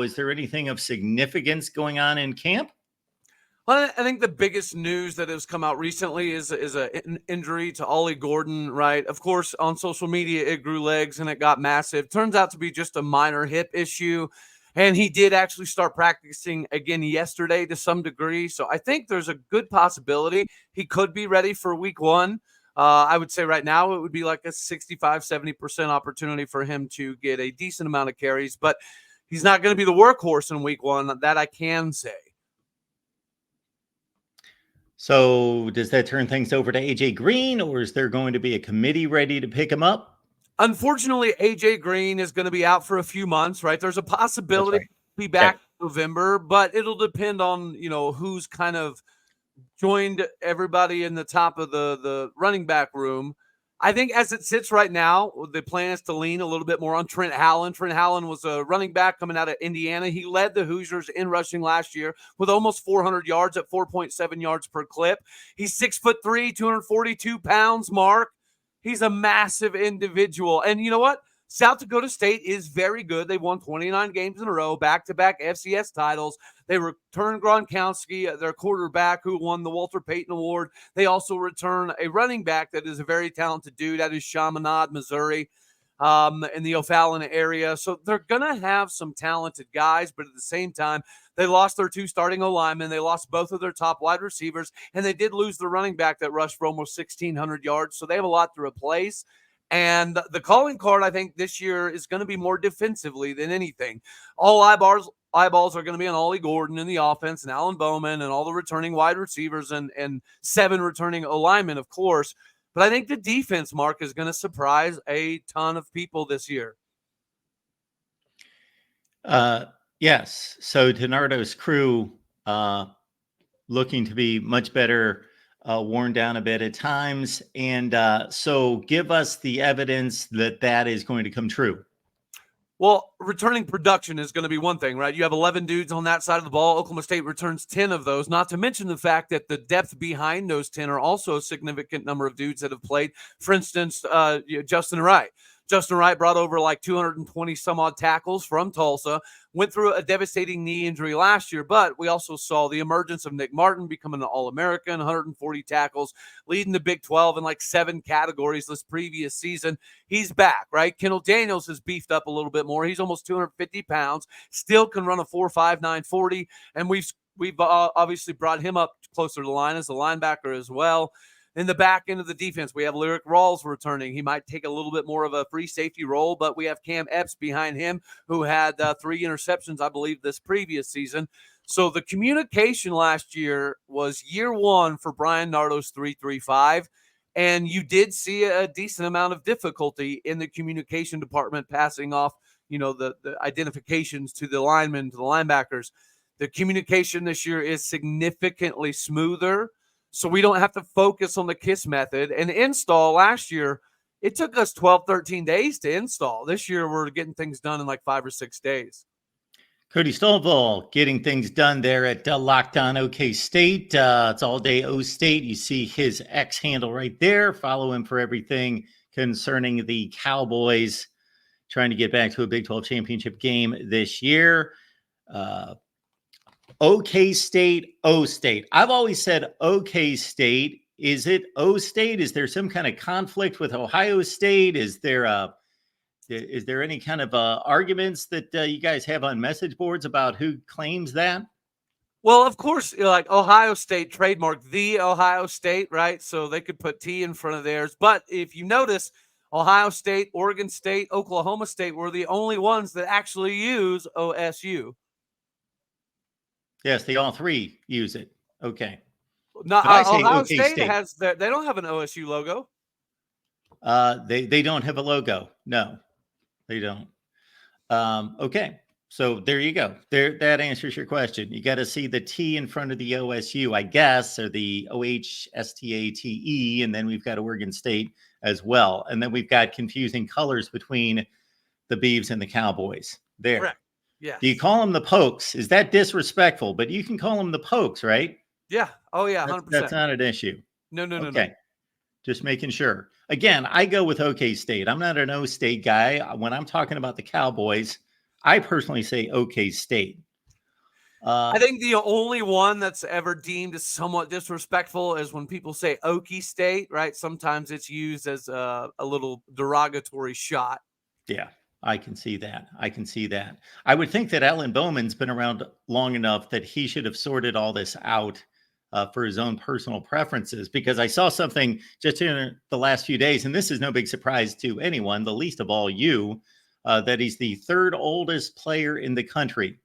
Is there anything of significance going on in camp? Well, I think the biggest news that has come out recently is an injury to Ollie Gordon, right? Of course, on social media, it grew legs and it got massive. Turns out to be just a minor hip issue. And he did actually start practicing again yesterday to some degree. So I think there's a good possibility he could be ready for week one. I would say right now it would be like a 65, 70% opportunity for him to get a decent amount of carries. But he's not going to be the workhorse in week one. That I can say. So does that turn things over to AJ Green, or is there going to be a committee ready to pick him up? Unfortunately, AJ Green is going to be out for a few months, right? There's a possibility he'll be back in November, but it'll depend on, who's kind of joined everybody in the top of the running back room. I think as it sits right now, the plan is to lean a little bit more on Trent Hallen. Trent Hallen was a running back coming out of Indiana. He led the Hoosiers in rushing last year with almost 400 yards at 4.7 yards per clip. He's 6'3", 242 pounds, Mark. He's a massive individual. And you know what? South Dakota State is very good. They won 29 games in a row, back-to-back FCS titles. They returned Gronkowski, their quarterback, who won the Walter Payton Award. They also return a running back that is a very talented dude. That is Chaminade, Missouri, in the O'Fallon area. So they're going to have some talented guys, but at the same time, they lost their two starting O-linemen. They lost both of their top wide receivers, and they did lose the running back that rushed for almost 1,600 yards. So they have a lot to replace. And the calling card, I think, this year is going to be more defensively than anything. All eyeballs are going to be on Ollie Gordon in the offense and Alan Bowman and all the returning wide receivers and 7 returning O-linemen, of course. But I think the defense, Mark, is going to surprise a ton of people this year. Yes. So DiNardo's crew looking to be much better, worn down a bit at times. And so give us the evidence that is going to come true. Well, returning production is going to be one thing, right? You have 11 dudes on that side of the ball. Oklahoma State returns 10 of those, not to mention the fact that the depth behind those 10 are also a significant number of dudes that have played. For instance, Justin Wright. Justin Wright brought over like 220 some odd tackles from Tulsa, went through a devastating knee injury last year, but we also saw the emergence of Nick Martin becoming an All-American, 140 tackles, leading the Big 12 in like 7 categories this previous season. He's back, right? Kendall Daniels has beefed up a little bit more. He's almost 250 pounds, still can run a 4.59 40, and we've obviously brought him up closer to the line as a linebacker as well. In the back end of the defense, we have Lyric Rawls returning. He might take a little bit more of a free safety role, but we have Cam Epps behind him, who had 3 interceptions, I believe, this previous season. So the communication last year was year one for Brian Nardo's 3-3-5, and you did see a decent amount of difficulty in the communication department passing off, the identifications to the linemen, to the linebackers. The communication this year is significantly smoother. So we don't have to focus on the KISS method. And install last year, it took us 12, 13 days to install. This year, we're getting things done in like 5 or 6 days. Cody Stovall getting things done there at Locked On OK State. It's all day O State. You see his X handle right there. Follow him for everything concerning the Cowboys trying to get back to a Big 12 championship game this year. OK State, O State. I've always said OK State. Is it O State? Is there some kind of conflict with Ohio State? Is there any kind of arguments that you guys have on message boards about who claims that? Well, of course, like Ohio State trademarked the Ohio State, right? So they could put T in front of theirs. But if you notice, Ohio State, Oregon State, Oklahoma State were the only ones that actually use OSU. Yes, they all 3 use it. Okay. No, Ohio State has they don't have an OSU logo. They don't have a logo. No, they don't. Okay. So there you go. That answers your question. You got to see the T in front of the OSU, I guess, or the OHSTATE, and then we've got Oregon State as well. And then we've got confusing colors between the Beavs and the Cowboys there. Correct. Yeah. Do you call them the Pokes? Is that disrespectful? But you can call them the Pokes, right? Yeah. Oh, yeah, 100%. That's not an issue. No. Okay. Just making sure. Again, I go with OK State. I'm not an O State guy. When I'm talking about the Cowboys, I personally say OK State. I think the only one that's ever deemed as somewhat disrespectful is when people say Okie State, right? Sometimes it's used as a little derogatory shot. Yeah, I can see that. I can see that. I would think that Alan Bowman's been around long enough that he should have sorted all this out for his own personal preferences. Because I saw something just in the last few days, and this is no big surprise to anyone, the least of all you, that he's the third oldest player in the country.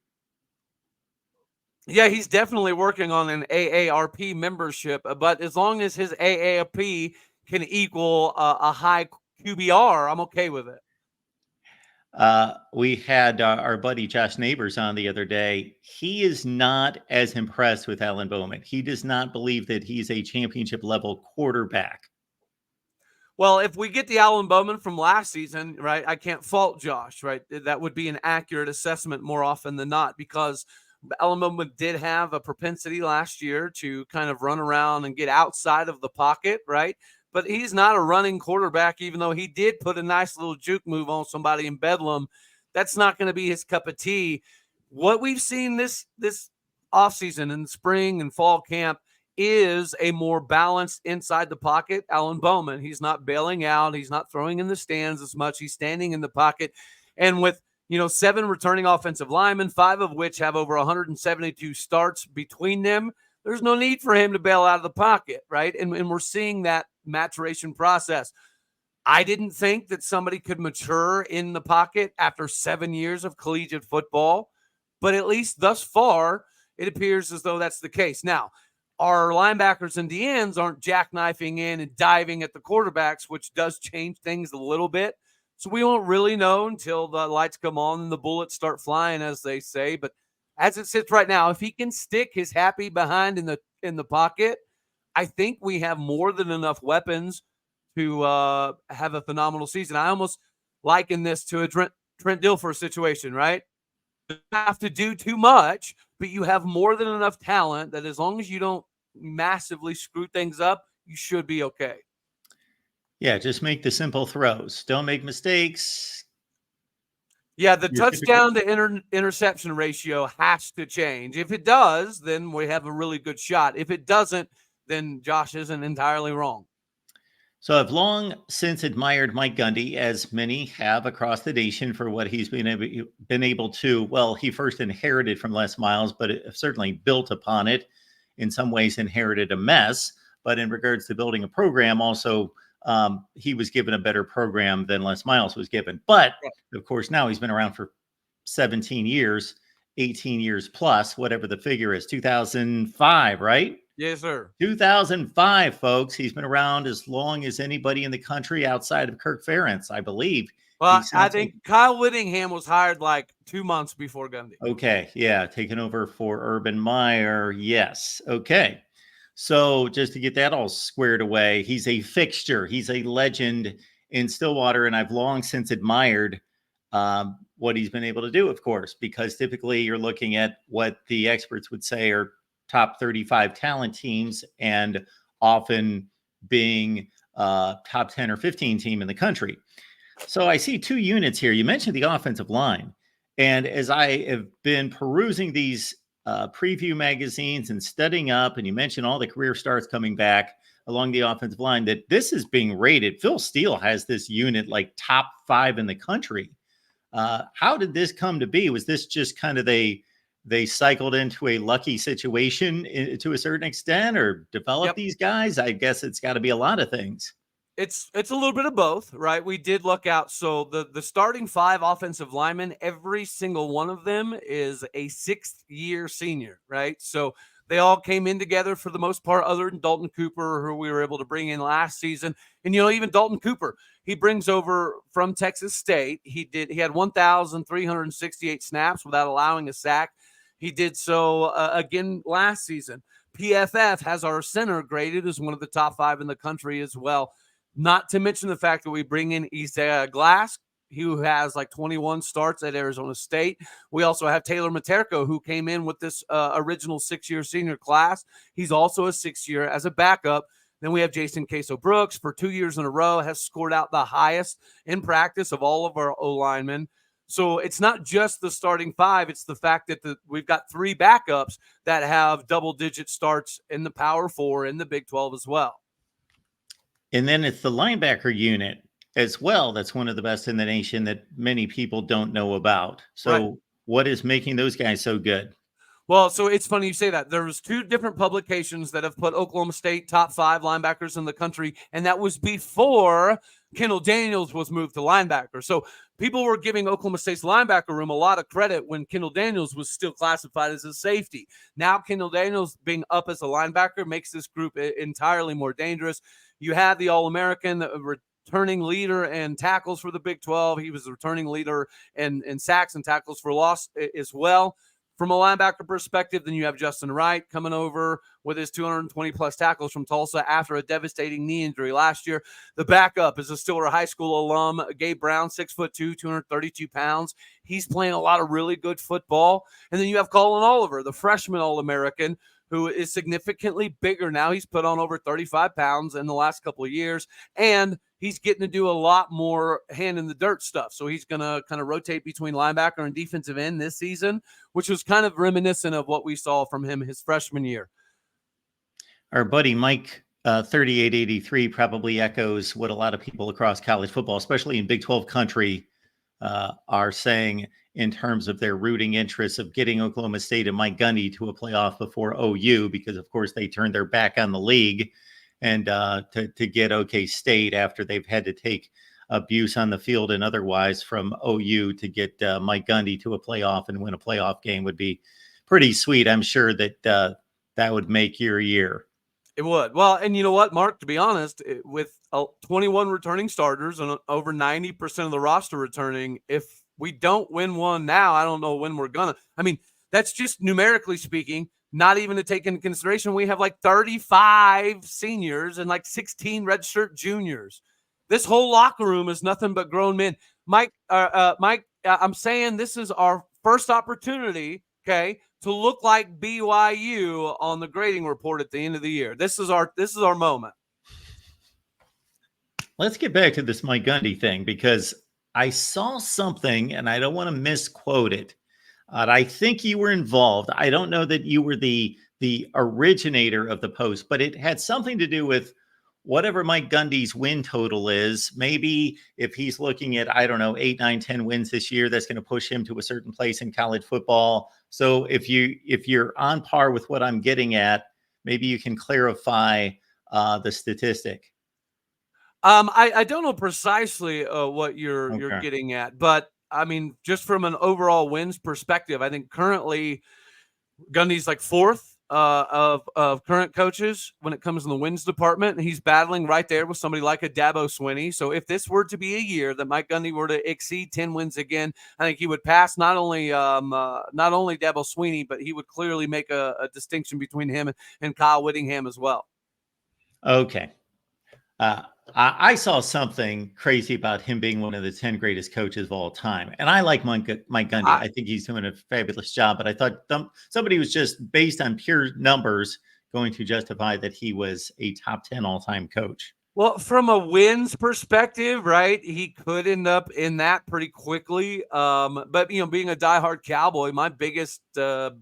Yeah, he's definitely working on an AARP membership, but as long as his AARP can equal a high QBR, I'm okay with it. We had our buddy Josh Neighbors on the other day. He is not as impressed with Alan Bowman. He does not believe that he's a championship level quarterback. Well, if we get the Alan Bowman from last season, right, I can't fault Josh, right? That would be an accurate assessment more often than not, because Alan Bowman did have a propensity last year to kind of run around and get outside of the pocket, right? But he's not a running quarterback, even though he did put a nice little juke move on somebody in Bedlam. That's not going to be his cup of tea. What we've seen this offseason and spring and fall camp is a more balanced inside the pocket Alan Bowman. He's not bailing out. He's not throwing in the stands as much. He's standing in the pocket. And with 7 returning offensive linemen, 5 of which have over 172 starts between them, there's no need for him to bail out of the pocket, right? And we're seeing that maturation process. I didn't think that somebody could mature in the pocket after 7 years of collegiate football, but at least thus far, it appears as though that's the case. Now, our linebackers and DNs aren't jackknifing in and diving at the quarterbacks, which does change things a little bit. So we won't really know until the lights come on and the bullets start flying, as they say. But as it sits right now, if he can stick his happy behind in the pocket, I think we have more than enough weapons to have a phenomenal season. I almost liken this to a Trent Dilfer situation, right? You don't have to do too much, but you have more than enough talent that as long as you don't massively screw things up, you should be okay. Yeah, just make the simple throws. Don't make mistakes. Yeah, the touchdown to interception ratio has to change. If it does, then we have a really good shot. If it doesn't, then Josh isn't entirely wrong. So I've long since admired Mike Gundy, as many have across the nation, for what he's been able to. Well, he first inherited from Les Miles, but it certainly built upon it. In some ways, inherited a mess. But in regards to building a program, also he was given a better program than Les Miles was given. But of course, now he's been around for 17 years, 18 years plus, whatever the figure is. 2005, right? Yes, sir. 2005, folks. He's been around as long as anybody in the country outside of Kirk Ferentz, I believe. Well, I think Kyle Whittingham was hired like 2 months before Gundy. Okay. Yeah. Taking over for Urban Meyer. Yes. Okay. So just to get that all squared away, he's a fixture. He's a legend in Stillwater. And I've long since admired what he's been able to do, of course, because typically you're looking at what the experts would say are top 35 talent teams, and often being top 10 or 15 team in the country. So I see 2 units here. You mentioned the offensive line. And as I have been perusing these preview magazines and studying up, and you mentioned all the career starts coming back along the offensive line, that this is being rated. Phil Steele has this unit like top 5 in the country. How did this come to be? Was this just kind of they cycled into a lucky situation to a certain extent, or developed these guys? I guess it's got to be a lot of things. It's a little bit of both, right? We did look out. So the starting 5 offensive linemen, every single one of them is a 6th-year senior, right? So they all came in together for the most part, other than Dalton Cooper, who we were able to bring in last season. And, even Dalton Cooper, he brings over from Texas State. He had 1,368 snaps without allowing a sack. He did so again last season. PFF has our center graded as one of the top 5 in the country as well. Not to mention the fact that we bring in Isaiah Glass, who has like 21 starts at Arizona State. We also have Taylor Materko, who came in with this original 6-year senior class. He's also a 6-year as a backup. Then we have Jason Queso Brooks, for 2 years in a row, has scored out the highest in practice of all of our O-linemen. So it's not just the starting five. It's the fact that we've got 3 backups that have double-digit starts in the Power 4 in the Big 12 as well. And then it's the linebacker unit as well. That's one of the best in the nation that many people don't know about. Right. So what is making those guys so good? Well, so it's funny you say that. There was 2 different publications that have put Oklahoma State top 5 linebackers in the country, and that was before Kendall Daniels was moved to linebacker. So people were giving Oklahoma State's linebacker room a lot of credit when Kendall Daniels was still classified as a safety. Now Kendall Daniels being up as a linebacker makes this group entirely more dangerous. You have the All-American returning leader and tackles for the Big 12. He was the returning leader in sacks and tackles for loss as well. From a linebacker perspective, then you have Justin Wright coming over with his 220 plus tackles from Tulsa after a devastating knee injury last year. The backup is a Stillwater High School alum, Gabe Brown, 6'2", 232 pounds. He's playing a lot of really good football. And then you have Colin Oliver, the freshman All-American, who is significantly bigger now. He's put on over 35 pounds in the last couple of years, and he's getting to do a lot more hand in the dirt stuff. So he's going to kind of rotate between linebacker and defensive end this season, which was kind of reminiscent of what we saw from him his freshman year. Our buddy Mike 3883 probably echoes what a lot of people across college football, especially in Big 12 country, are saying in terms of their rooting interests of getting Oklahoma State and Mike Gundy to a playoff before OU, because of course they turned their back on the league, and to get OK State after they've had to take abuse on the field and otherwise from OU to get Mike Gundy to a playoff and win a playoff game would be pretty sweet. I'm sure that that would make your year. It would. Well, and you know what, Mark, to be honest, with 21 returning starters and over 90% of the roster returning, if we don't win one now, I don't know when we're going to. I mean, that's just numerically speaking, not even to take into consideration. We have like 35 seniors and like 16 redshirt juniors. This whole locker room is nothing but grown men. Mike, I'm saying this is our first opportunity, okay, to look like BYU on the grading report at the end of the year. This is our moment. Let's get back to this Mike Gundy thing, because I saw something, and I don't want to misquote it. I think you were involved. I don't know that you were the originator of the post, but it had something to do with whatever Mike Gundy's win total is. Maybe if he's looking at, I don't know, 8, 9, 10 wins this year, that's going to push him to a certain place in college football. So if you're on par with what I'm getting at, maybe you can clarify the statistic. I don't know precisely what you're getting at, but I mean, just from an overall wins perspective, I think currently Gundy's like 4th of current coaches when it comes in the wins department, and he's battling right there with somebody like a Dabo Swinney. So if this were to be a year that Mike Gundy were to exceed 10 wins again, I think he would pass not only Dabo Swinney, but he would clearly make a distinction between him and Kyle Whittingham as well. Okay. I saw something crazy about him being one of the 10 greatest coaches of all time. And I like Mike Gundy. I think he's doing a fabulous job. But I thought somebody was just based on pure numbers going to justify that he was a top 10 all-time coach. Well, from a wins perspective, right, he could end up in that pretty quickly. But, being a diehard Cowboy, my biggest, I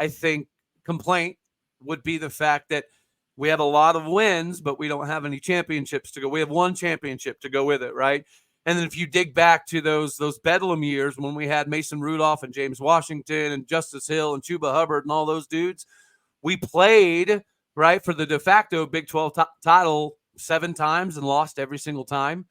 think, complaint would be the fact that we have a lot of wins, but we don't have any championships to go. We have one championship to go with it, right? And then if you dig back to those Bedlam years when we had Mason Rudolph and James Washington and Justice Hill and Chuba Hubbard and all those dudes, we played, right, for the de facto Big 12 title 7 times and lost every single time.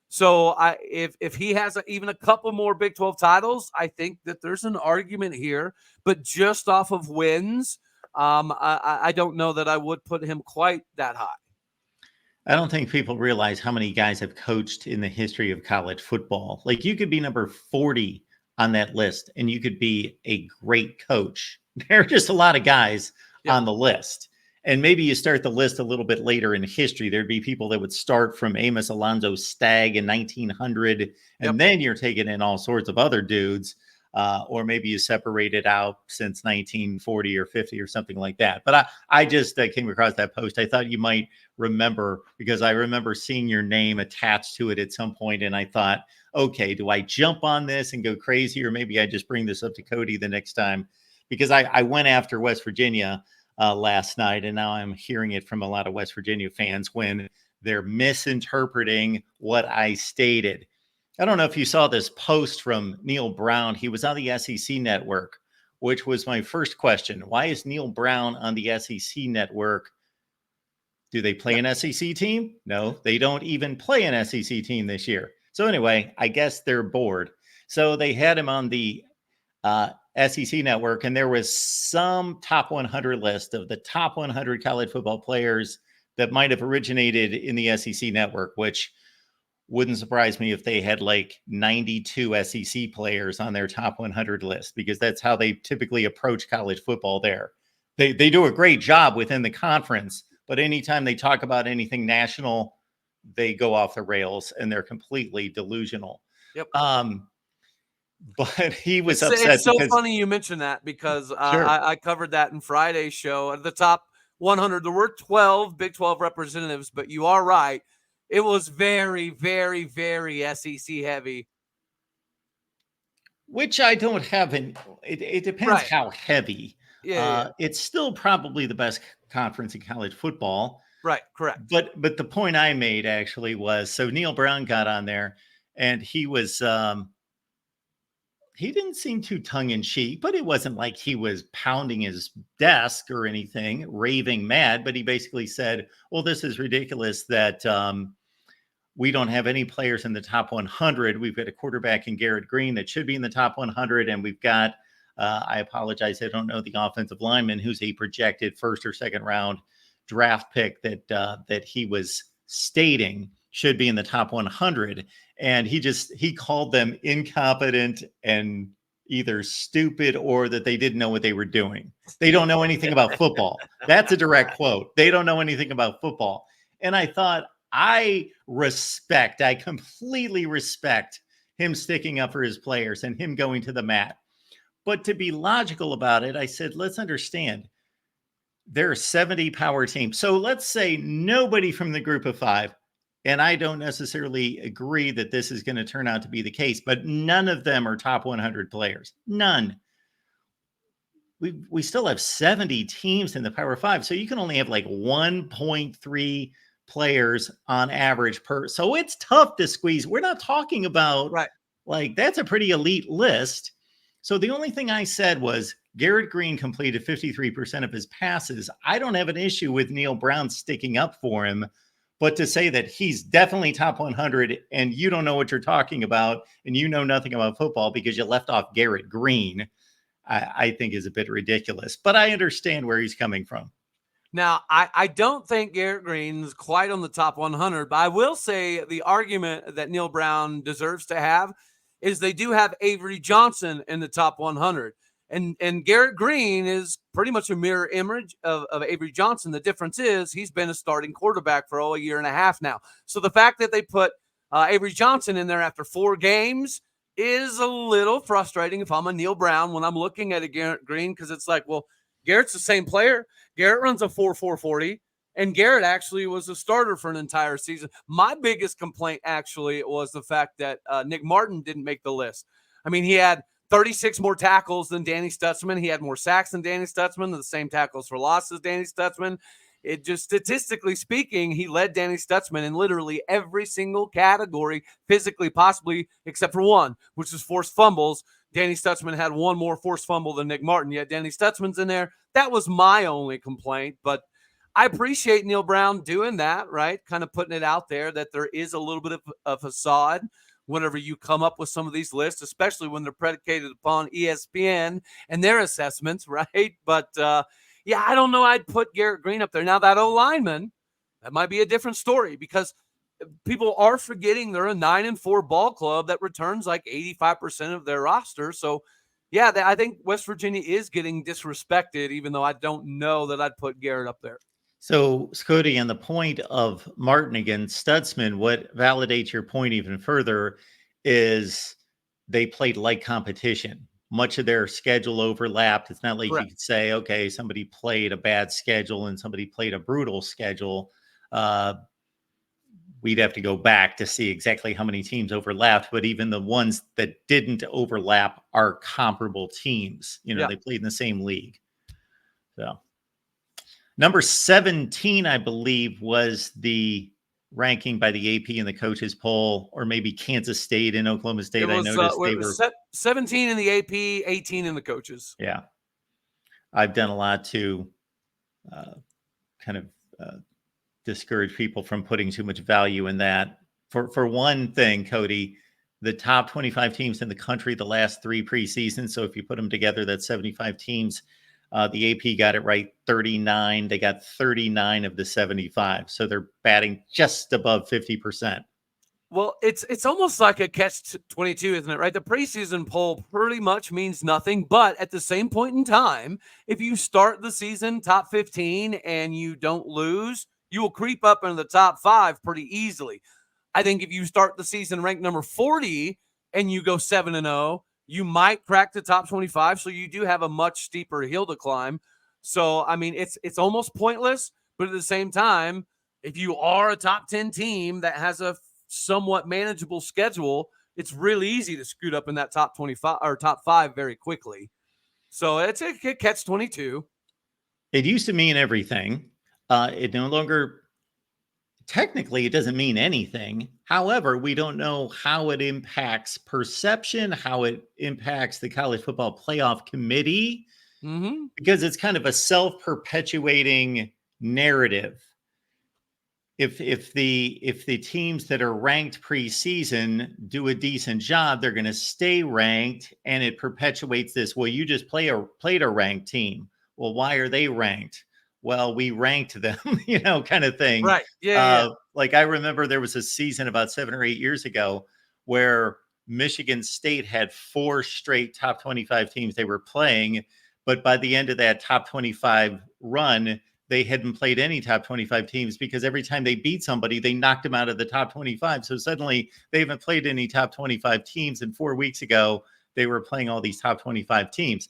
So if he has even a couple more Big 12 titles, I think that there's an argument here. But just off of wins, I don't know that I would put him quite that high. I don't think people realize how many guys have coached in the history of college football. Like, you could be number 40 on that list and you could be a great coach. There are just a lot of guys on the list. And maybe you start the list a little bit later in history. There'd be people that would start from Amos Alonzo Stagg in 1900, and then you're taking in all sorts of other dudes. or maybe you separated out since 1940 or 50 or something like that. But I just came across that post. I thought you might remember, because I remember seeing your name attached to it at some point, and I thought, okay, do I jump on this and go crazy, or maybe I just bring this up to Cody the next time? Because I went after West Virginia last night, and now I'm hearing it from a lot of West Virginia fans when they're misinterpreting what I stated. I don't know if you saw this post from Neil Brown. He was on the SEC network, which was my first question. Why is Neil Brown on the SEC network? Do they play an SEC team? No, they don't even play an SEC team this year. So anyway, I guess they're bored. So they had him on the SEC network, and there was some top 100 list of the top 100 college football players that might have originated in the SEC network, which wouldn't surprise me if they had like 92 SEC players on their top 100 list, because that's how they typically approach college football there. They do a great job within the conference, but anytime they talk about anything national, they go off the rails and they're completely delusional. Yep. But he was upset. It's so funny you mentioned that, because Sure. I covered that in Friday's show. At the top 100, there were 12 Big 12 representatives, but you are right. It was very, very, very SEC heavy. Which I don't have it depends Right. how heavy. Yeah. It's still probably the best conference in college football. Right. Correct. But the point I made actually was, so Neil Brown got on there and he was he didn't seem too tongue in cheek, but it wasn't like he was pounding his desk or anything, raving mad. But he basically said, well, this is ridiculous that we don't have any players in the top 100. We've got a quarterback in Garrett Green that should be in the top 100. And we've got, I apologize, I don't know the offensive lineman, who's a projected first or second round draft pick that he was stating should be in the top 100. And he called them incompetent and either stupid or that they didn't know what they were doing. They don't know anything about football. That's a direct quote. They don't know anything about football. And I thought, I completely respect him sticking up for his players and him going to the mat. But to be logical about it, I said, let's understand, there are 70 power teams. So let's say nobody from the group of five, and I don't necessarily agree that this is going to turn out to be the case, but none of them are top 100 players. None. We still have 70 teams in the Power Five. So you can only have like 1.3 players on average per. So it's tough to squeeze. We're not talking about like that's a pretty elite list. So the only thing I said was Garrett Green completed 53% of his passes. I don't have an issue with Neil Brown sticking up for him, but to say that he's definitely top 100 and you don't know what you're talking about and you know nothing about football because you left off Garrett Green, I think is a bit ridiculous. But I understand where he's coming from. Now, I don't think Garrett Green's quite on the top 100, but I will say the argument that Neil Brown deserves to have is they do have Avery Johnson in the top 100. And Garrett Green is pretty much a mirror image of Avery Johnson. The difference is he's been a starting quarterback for a year and a half now. So the fact that they put Avery Johnson in there after 4 games is a little frustrating if I'm a Neil Brown when I'm looking at a Garrett Green, because it's like, well, Garrett's the same player. Garrett runs a 4.40, and Garrett actually was a starter for an entire season. My biggest complaint actually was the fact that Nick Martin didn't make the list. I mean, he had 36 more tackles than Danny Stutzman. He had more sacks than Danny Stutzman, the same tackles for loss as Danny Stutzman. It just, statistically speaking, he led Danny Stutzman in literally every single category, physically, possibly, except for one, which was forced fumbles. Danny Stutzman had one more forced fumble than Nick Martin, yet Danny Stutzman's in there. That was my only complaint, but I appreciate Neil Brown doing that, right? Kind of putting it out there that there is a little bit of a facade whenever you come up with some of these lists, especially when they're predicated upon ESPN and their assessments, right? But yeah, I don't know. I'd put Garrett Green up there. Now, that O-lineman, that might be a different story, because people are forgetting they're a 9-4 ball club that returns like 85% of their roster. So, yeah, I think West Virginia is getting disrespected, even though I don't know that I'd put Garrett up there. So, Scotty, on the point of Martin against Stutzman, what validates your point even further is they played like competition. much of their schedule overlapped. It's not like you Correct. could say, okay, somebody played a bad schedule and somebody played a brutal schedule. We'd have to go back to see exactly how many teams overlapped, but even the ones that didn't overlap are comparable teams. Yeah. They played in the same league. So number 17, I believe, was the ranking by the AP in the coaches poll, or maybe Kansas State and Oklahoma State. I noticed they were 17 in the AP, 18 in the coaches. Yeah. I've done a lot to kind of discourage people from putting too much value in that. For one thing, Cody, the top 25 teams in the country the last 3 preseasons. So if you put them together, that's 75 teams. The AP got it right 39. They got 39 of the 75. So they're batting just above 50%. Well, it's almost like a catch-22, isn't it? Right? The preseason poll pretty much means nothing, but at the same point in time, if you start the season top 15 and you don't lose, you will creep up into the top 5 pretty easily. I think if you start the season ranked number 40 and you go 7-0, you might crack the top 25. So you do have a much steeper hill to climb. So I mean, it's almost pointless, but at the same time, if you are a top 10 team that has a somewhat manageable schedule, it's really easy to scoot up in that top 25 or top 5 very quickly. So it's a catch-22. It used to mean everything. It no longer, technically, it doesn't mean anything. However, we don't know how it impacts perception, how it impacts the college football playoff committee, because it's kind of a self-perpetuating narrative. If the teams that are ranked preseason do a decent job, they're going to stay ranked, and it perpetuates this. Well, you just played a ranked team. Well, why are they ranked? Well, we ranked them, kind of thing. Right. Yeah. Like I remember there was a season about 7 or 8 years ago where Michigan State had 4 straight top 25 teams they were playing, but by the end of that top 25 run, they hadn't played any top 25 teams because every time they beat somebody, they knocked them out of the top 25. So suddenly they haven't played any top 25 teams. And 4 weeks ago, they were playing all these top 25 teams.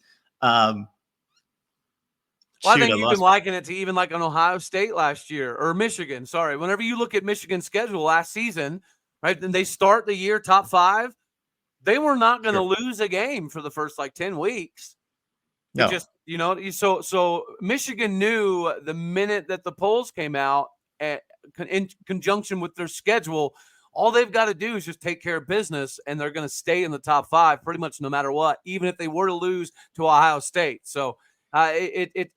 Well, I think you can liken it to even like an Ohio State last year or Michigan. Sorry. Whenever you look at Michigan's schedule last season, right, and they start the year top 5, they were not going to lose a game for the first 10 weeks. No. Just, so Michigan knew the minute that the polls came out in conjunction with their schedule, all they've got to do is just take care of business, and they're going to stay in the top 5 pretty much no matter what, even if they were to lose to Ohio State. So it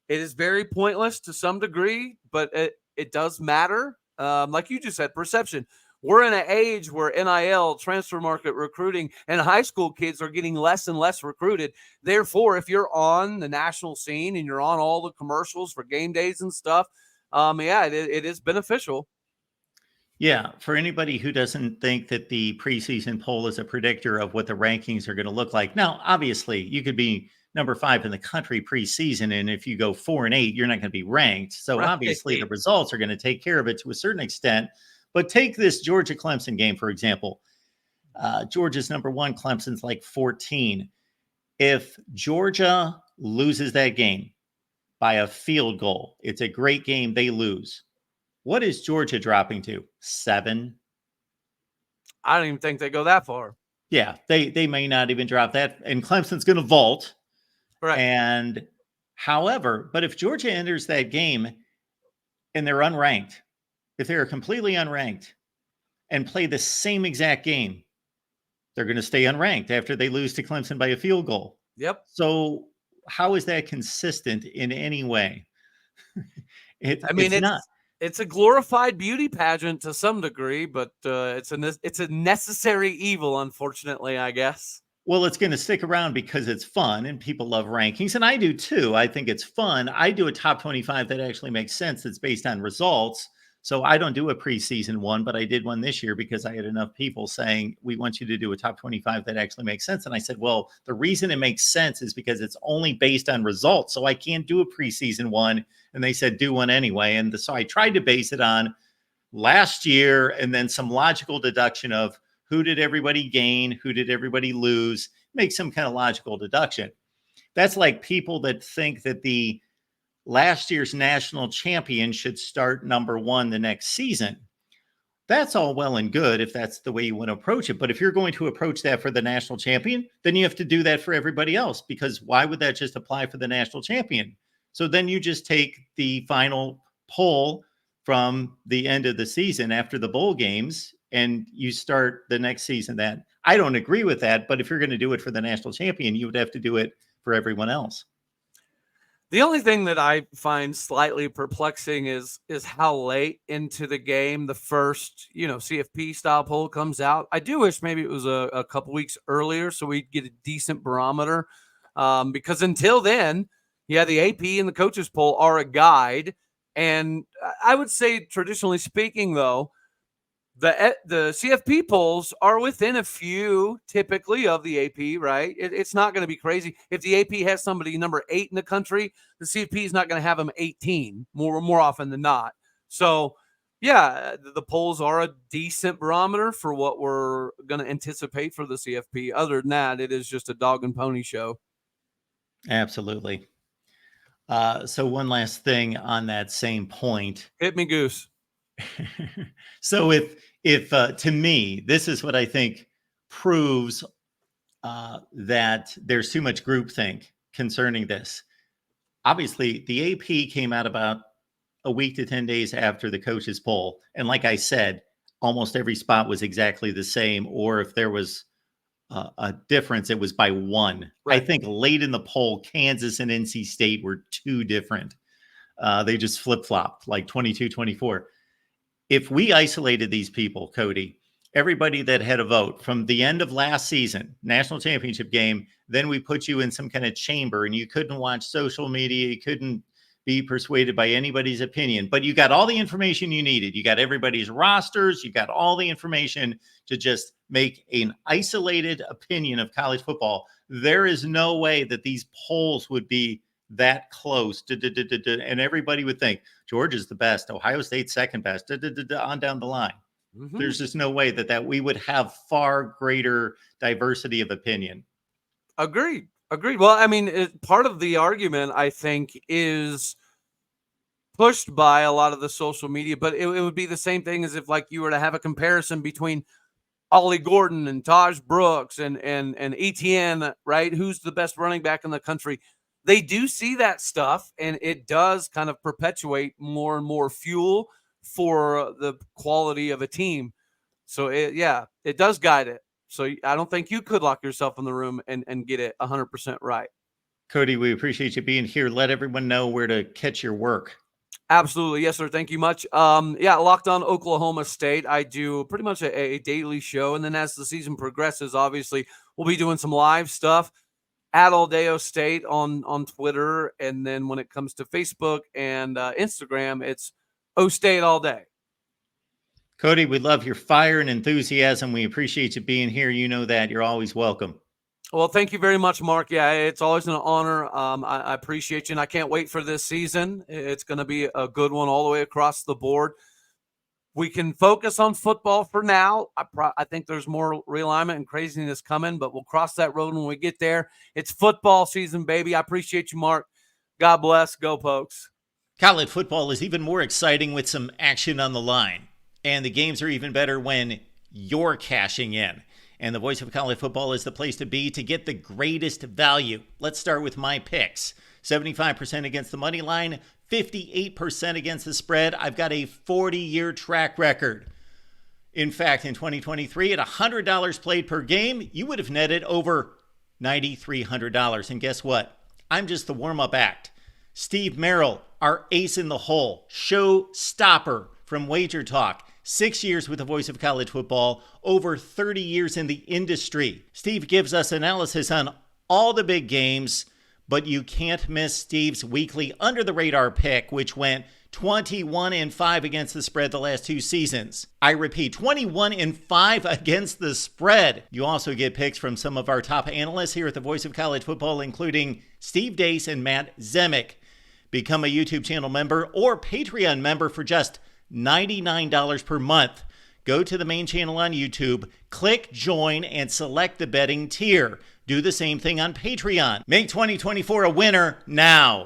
is very pointless to some degree, but it does matter. Like you just said, perception. We're in an age where NIL, transfer market recruiting, and high school kids are getting less and less recruited. Therefore, if you're on the national scene and you're on all the commercials for game days and stuff, it is beneficial. Yeah, for anybody who doesn't think that the preseason poll is a predictor of what the rankings are going to look like. Now, obviously, you could be number 5 in the country preseason, and if you go 4-8, you're not going to be ranked. So obviously, the results are going to take care of it to a certain extent. But take this Georgia-Clemson game, for example. Georgia's number 1, Clemson's like 14. If Georgia loses that game by a field goal, it's a great game, they lose. What is Georgia dropping to? 7? I don't even think they go that far. Yeah, they may not even drop that. And Clemson's going to vault. Right. And however, but if Georgia enters that game and they're unranked, if they're completely unranked and play the same exact game, they're going to stay unranked after they lose to Clemson by a field goal. Yep. So how is that consistent in any way? It's not. It's a glorified beauty pageant to some degree, but it's a necessary evil, unfortunately, I guess. Well, it's going to stick around because it's fun and people love rankings. And I do too. I think it's fun. I do a top 25 that actually makes sense. That's based on results. So I don't do a preseason one, but I did one this year because I had enough people saying, we want you to do a top 25 that actually makes sense. And I said, well, the reason it makes sense is because it's only based on results. So I can't do a preseason one. And they said, do one anyway. And so I tried to base it on last year and then some logical deduction of who did everybody gain, who did everybody lose, make some kind of logical deduction. That's like people that think that the last year's national champion should start number one the next season. That's all well and good if that's the way you want to approach it. But if you're going to approach that for the national champion, then you have to do that for everybody else, because why would that just apply for the national champion? So then you just take the final poll from the end of the season after the bowl games and you start the next season. That I don't agree with that, but if you're going to do it for the national champion, you would have to do it for everyone else. The only thing that I find slightly perplexing is how late into the game the first, CFP style poll comes out. I do wish maybe it was a couple weeks earlier so we'd get a decent barometer, because until then, the AP and the coaches poll are a guide. And I would say, traditionally speaking, though, the CFP polls are within a few typically of the AP, right? It's not going to be crazy. If the AP has somebody number 8 in the country, the CFP is not going to have them 18 more often than not. So, the polls are a decent barometer for what we're going to anticipate for the CFP. Other than that, it is just a dog and pony show. Absolutely. So one last thing on that same point. Hit me, Goose. So if to me, this is what I think proves that there's too much groupthink concerning this. Obviously, the AP came out about a week to 10 days after the coaches poll. And like I said, almost every spot was exactly the same. Or if there was a difference, it was by one. Right. I think late in the poll, Kansas and NC State were too different. They just flip-flopped like 22-24. If we isolated these people, Cody, everybody that had a vote from the end of last season, national championship game, then we put you in some kind of chamber and you couldn't watch social media. You couldn't be persuaded by anybody's opinion, but you got all the information you needed. You got everybody's rosters. You got all the information to just make an isolated opinion of college football. There is no way that these polls would be that close and everybody would think Georgia's the best, Ohio State's second best, on down the line. Mm-hmm. There's just no way that we would have far greater diversity of opinion. Agreed. Well, I mean, part of the argument, I think, is pushed by a lot of the social media, but it would be the same thing as if, like, you were to have a comparison between Ollie Gordon and Taj Brooks and Etienne, right? Who's the best running back in the country? They do see that stuff, and it does kind of perpetuate more and more fuel for the quality of a team. So, it does guide it. So I don't think you could lock yourself in the room and get it 100% right. Cody, we appreciate you being here. Let everyone know where to catch your work. Absolutely. Yes, sir. Thank you much. Locked On Oklahoma State. I do pretty much a daily show. And then as the season progresses, obviously, we'll be doing some live stuff at Aldeo State on Twitter. And then when it comes to Facebook and Instagram, it's O State all day. Cody, we love your fire and enthusiasm. We appreciate you being here. You know that. You're always welcome. Well, thank you very much, Mark. Yeah, it's always an honor. I appreciate you, and I can't wait for this season. It's going to be a good one all the way across the board. We can focus on football for now. I think there's more realignment and craziness coming, but we'll cross that road when we get there. It's football season, baby. I appreciate you, Mark. God bless. Go, Pokes. College football is even more exciting with some action on the line. And the games are even better when you're cashing in. And the Voice of College Football is the place to be to get the greatest value. Let's start with my picks. 75% against the money line, 58% against the spread. I've got a 40-year track record. In fact, in 2023, at $100 played per game, you would have netted over $9,300. And guess what? I'm just the warm-up act. Steve Merrill, our ace in the hole, show stopper from Wager Talk. 6 years with the Voice of College Football, over 30 years in the industry. Steve gives us analysis on all the big games, but you can't miss Steve's weekly under-the-radar pick, which went 21-5 against the spread the last 2 seasons. I repeat, 21-5 against the spread. You also get picks from some of our top analysts here at the Voice of College Football, including Steve Dace and Matt Zemek. Become a YouTube channel member or Patreon member for just $99 per month. Go to the main channel on YouTube, click join, and select the betting tier. Do the same thing on Patreon. Make 2024 a winner now.